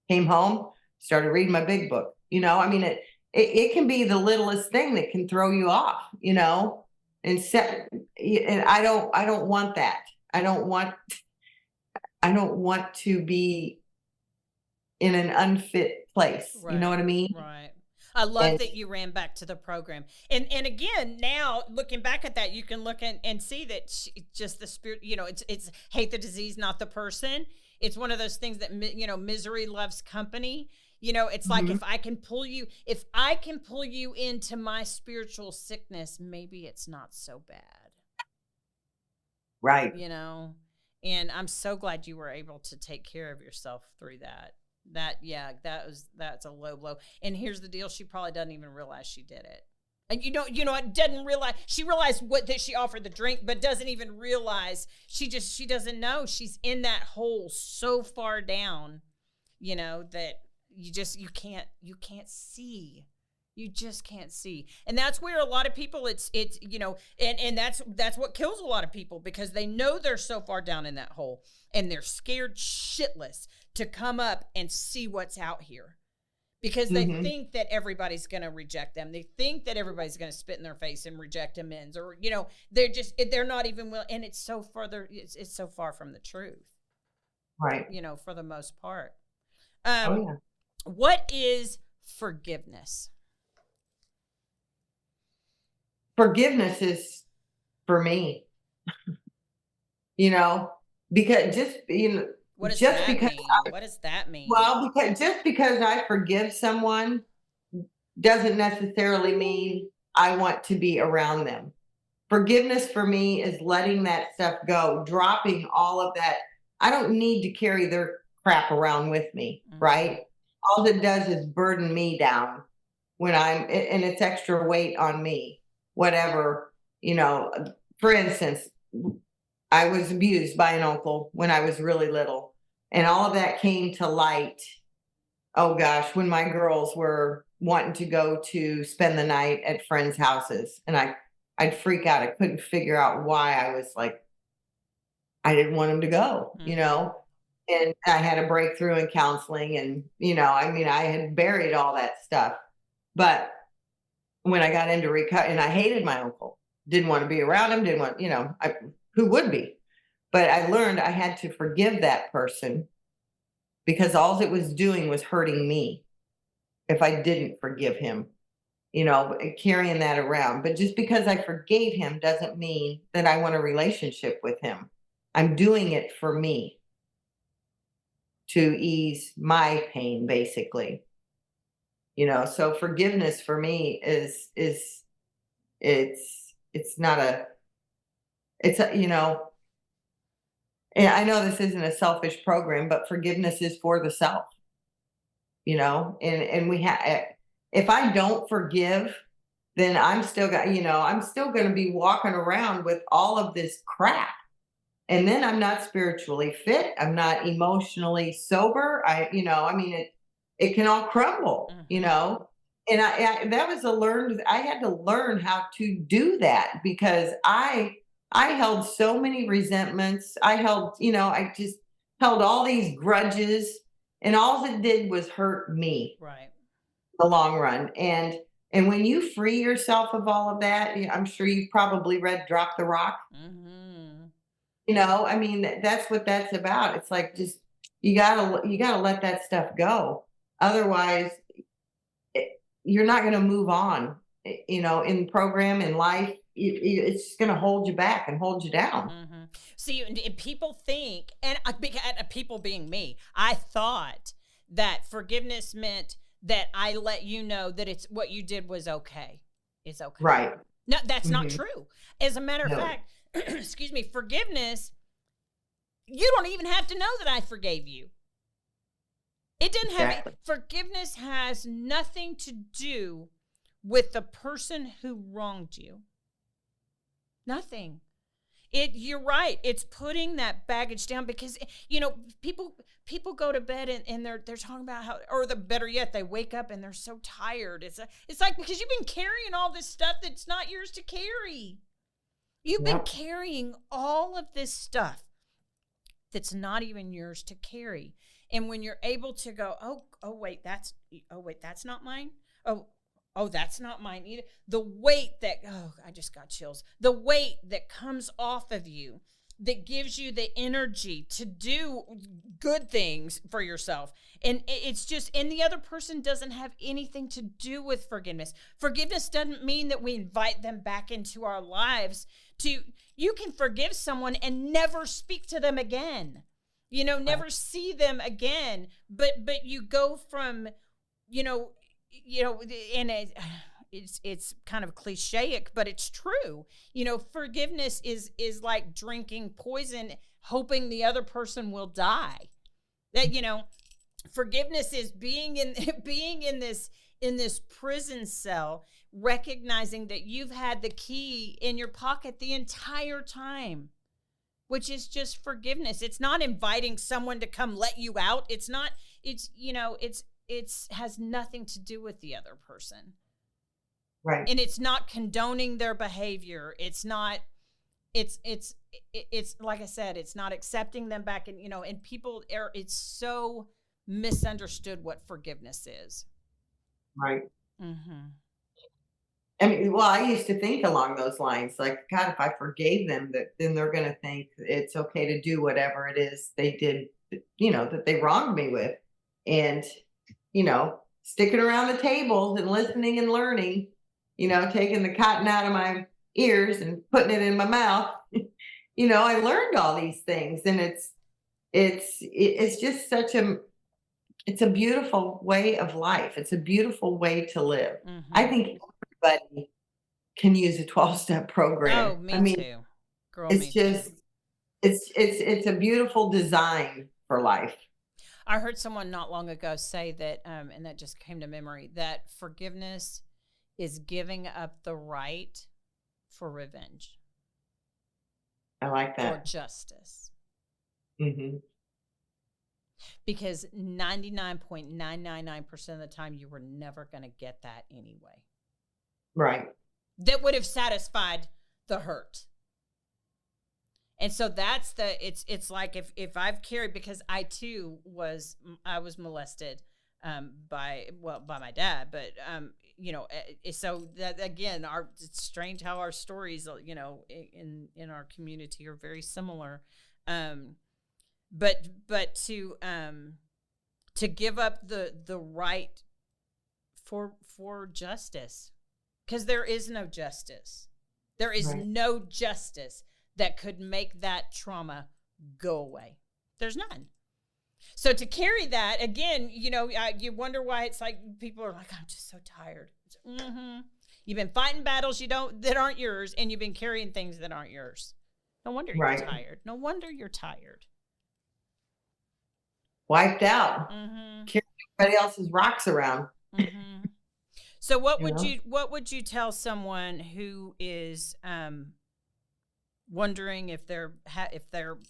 Came home, started reading my big book. I mean, it can be the littlest thing that can throw you off, and I don't want that. I don't want to be in an unfit place. You know Right. what I mean? Right. I love And that you ran back to the program. And again, now looking back at that, you can look and see that just the spirit, it's hate the disease, not the person. It's one of those things that, misery loves company. It's like, Mhm. if I can pull you into my spiritual sickness, maybe it's not so bad. Right. And I'm so glad you were able to take care of yourself through that. That's a low blow. And here's the deal: she probably doesn't even realize she did it. And it doesn't realize, she realized that she offered the drink, but doesn't even realize, she doesn't know she's in that hole so far down, that you can't see. You just can't see. And that's where a lot of people, it's and that's what kills a lot of people, because they know they're so far down in that hole and they're scared shitless to come up and see what's out here, because they think that everybody's going to reject them. They think that everybody's going to spit in their face and reject amends, or, they're not even willing. And it's so far from the truth. Right. For the most part. What is forgiveness? Forgiveness is for me, because what does just that because mean? What does that mean? Well, because I forgive someone doesn't necessarily mean I want to be around them. Forgiveness for me is letting that stuff go, dropping all of that. I don't need to carry their crap around with me, right? All it does is burden me down and it's extra weight on me. Whatever, for instance, I was abused by an uncle when I was really little, and all of that came to light. Oh gosh, when my girls were wanting to go to spend the night at friends' houses, and I'd freak out. I couldn't figure out why. I was like, I didn't want them to go, and I had a breakthrough in counseling, and I had buried all that stuff, but when I got into recovery, and I hated my uncle, didn't want to be around him, didn't want, who would be? But I learned I had to forgive that person, because all it was doing was hurting me if I didn't forgive him, carrying that around. But just because I forgave him doesn't mean that I want a relationship with him. I'm doing it for me, to ease my pain, basically. So forgiveness for me is not and I know this isn't a selfish program, but forgiveness is for the self, and if I don't forgive, then I'm still going to be walking around with all of this crap. And then I'm not spiritually fit. I'm not emotionally sober. It can all crumble, and that was I had to learn how to do that, because I held so many resentments. I just held all these grudges, and all it did was hurt me. Right. In the long run. And when you free yourself of all of that, I'm sure you've probably read Drop the Rock. That's what that's about. It's like, just, you gotta let that stuff go. Otherwise, you're not going to move on, in program, in life. It's going to hold you back and hold you down. See, and people think, and people being me, I thought that forgiveness meant that I let you know that it's what you did was okay. It's okay. Right. No, that's not true. As a matter of fact, excuse me, forgiveness, you don't even have to know that I forgave you. It didn't have forgiveness has nothing to do with the person who wronged you. Nothing. You're right. It's putting that baggage down, because people go to bed and they're talking about how, or the better yet, they wake up and they're so tired. It's like, because you've been carrying all this stuff that's not yours to carry. You've been carrying all of this stuff that's not even yours to carry. And when you're able to go, oh wait, that's not mine. Oh, that's not mine either. The weight that, I just got chills. The weight that comes off of you, that gives you the energy to do good things for yourself. And it's just, and the other person doesn't have anything to do with forgiveness. Forgiveness doesn't mean that we invite them back into our lives. You can forgive someone and never speak to them again. Never see them again. But you go from, and it's kind of clichéic, but it's true. Forgiveness is like drinking poison hoping the other person will die. That, forgiveness is being in this prison cell, recognizing that you've had the key in your pocket the entire time, which is just forgiveness. It's not inviting someone to come let you out. It's not, it's has nothing to do with the other person. Right. And it's not condoning their behavior. It's not, it's like I said, it's not accepting them back. And, and people it's so misunderstood what forgiveness is. Right. Mm-hmm. I mean, well, I used to think along those lines, like, God, if I forgave them, then they're going to think it's okay to do whatever it is they did, that they wronged me with. And, sticking around the tables and listening and learning, taking the cotton out of my ears and putting it in my mouth, I learned all these things. And it's just it's a beautiful way of life. It's a beautiful way to live. Mm-hmm. I think everybody can use a 12-step program. Oh, me too. Girl, it's just, it's a beautiful design for life. I heard someone not long ago say that, and that just came to memory, that forgiveness is giving up the right for revenge. I like that. Or justice. Mm-hmm. Because 99.999% of the time, you were never going to get that anyway. Right. That would have satisfied the hurt. And so that's it's like if I've carried, because I too was molested by my dad, but so that again, it's strange how our stories, in our community are very similar. But to give up the right for justice, because there is no justice. There is right. no justice that could make that trauma go away. There's none. So to carry that, again, you wonder why it's like people are like, I'm just so tired. Mm-hmm. You've been fighting battles that aren't yours, and you've been carrying things that aren't yours. No wonder you're tired. No wonder you're tired. Wiped out. Mm-hmm. Carrying everybody else's rocks around. Mm-hmm. So what would you tell someone who is wondering if they're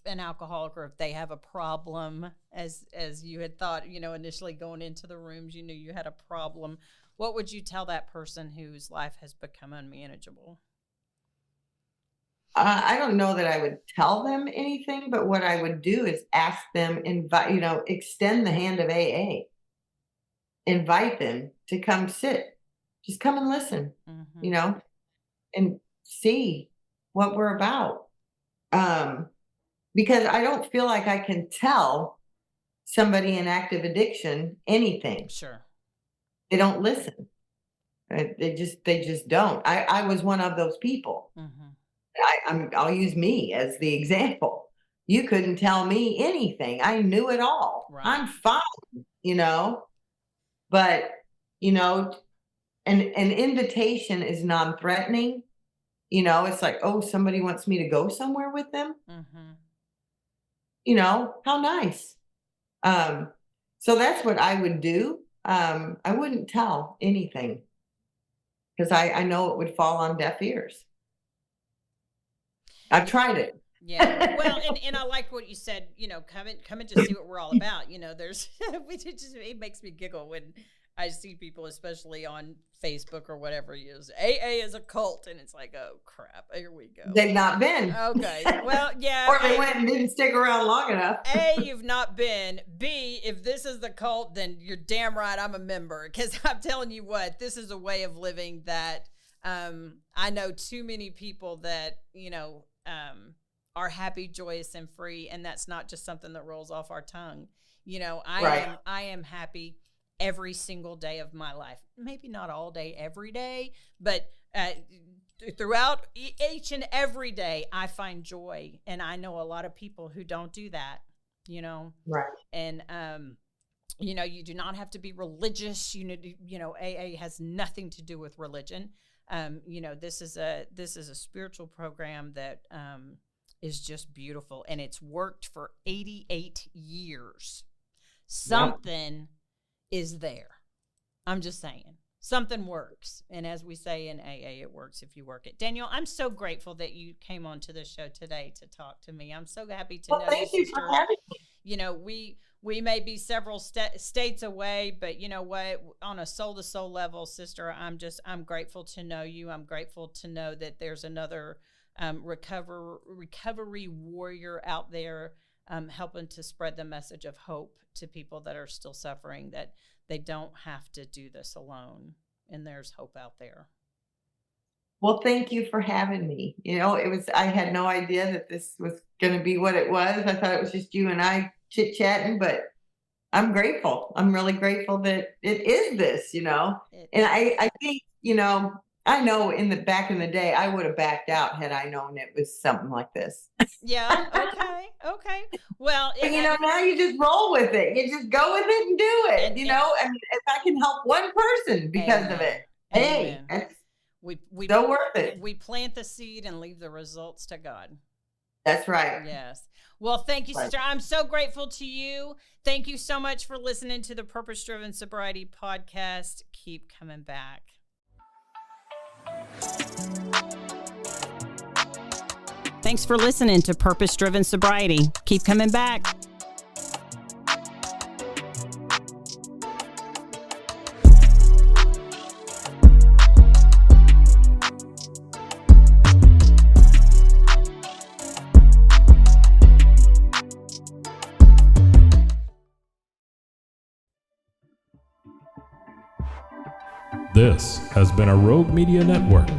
an alcoholic, or if they have a problem, as you had thought, initially going into the rooms, you knew you had a problem? What would you tell that person whose life has become unmanageable? I don't know that I would tell them anything, but what I would do is ask them, extend the hand of AA, invite them to come sit, just come and listen, mm-hmm. And see what we're about. Because I don't feel like I can tell somebody in active addiction anything. Sure. They don't listen. They just don't. I was one of those people. Mm-hmm. I'll use me as the example. You couldn't tell me anything. I knew it all. Right. I'm fine, but, an invitation is non-threatening. It's like, oh, somebody wants me to go somewhere with them. Mm-hmm. How nice. So that's what I would do. I wouldn't tell anything, because I know it would fall on deaf ears. I've tried it. Yeah. Well, and I like what you said, come and just see what we're all about. It makes me giggle when I see people, especially on Facebook or whatever, use AA is a cult, and it's like, oh crap, here we go. They've not been. Okay. Well, yeah. Or they went and didn't stick around long enough. A, you've not been. B, if this is the cult, then you're damn right I'm a member, because I'm telling you what, this is a way of living that I know too many people that, are happy, joyous, and free, and that's not just something that rolls off our tongue. I am happy every single day of my life. Maybe not all day, every day, but throughout each and every day, I find joy. And I know a lot of people who don't do that, Right. And, you do not have to be religious. AA has nothing to do with religion. This is a spiritual program that is just beautiful, and it's worked for 88 years. Something is there. I'm just saying. Something works. And as we say in AA, it works if you work it. Danielle, I'm so grateful that you came onto the show today to talk to me. I'm so happy to know thank you for having me. You know, we may be several states away, but you know what? On a soul-to-soul level, sister, I'm grateful to know you. I'm grateful to know that there's another recovery warrior out there helping to spread the message of hope to people that are still suffering, that they don't have to do this alone, and there's hope out there. Well, thank you for having me. I had no idea that this was going to be what it was. I thought it was just you and I chit-chatting, but I'm grateful. I'm really grateful that it is this, and I think, I know back in the day, I would have backed out had I known it was something like this. Yeah. Okay. Well, now you just roll with it. You just go with it and do it. And if I can help one person because of it, hey, that's so worth it. We plant the seed and leave the results to God. That's right. Yes. Well, thank you, sister. I'm so grateful to you. Thank you so much for listening to the Purpose Driven Sobriety podcast. Keep coming back. Thanks for listening to Purpose Driven Sobriety. Keep coming back. This has been a Rogue Media Network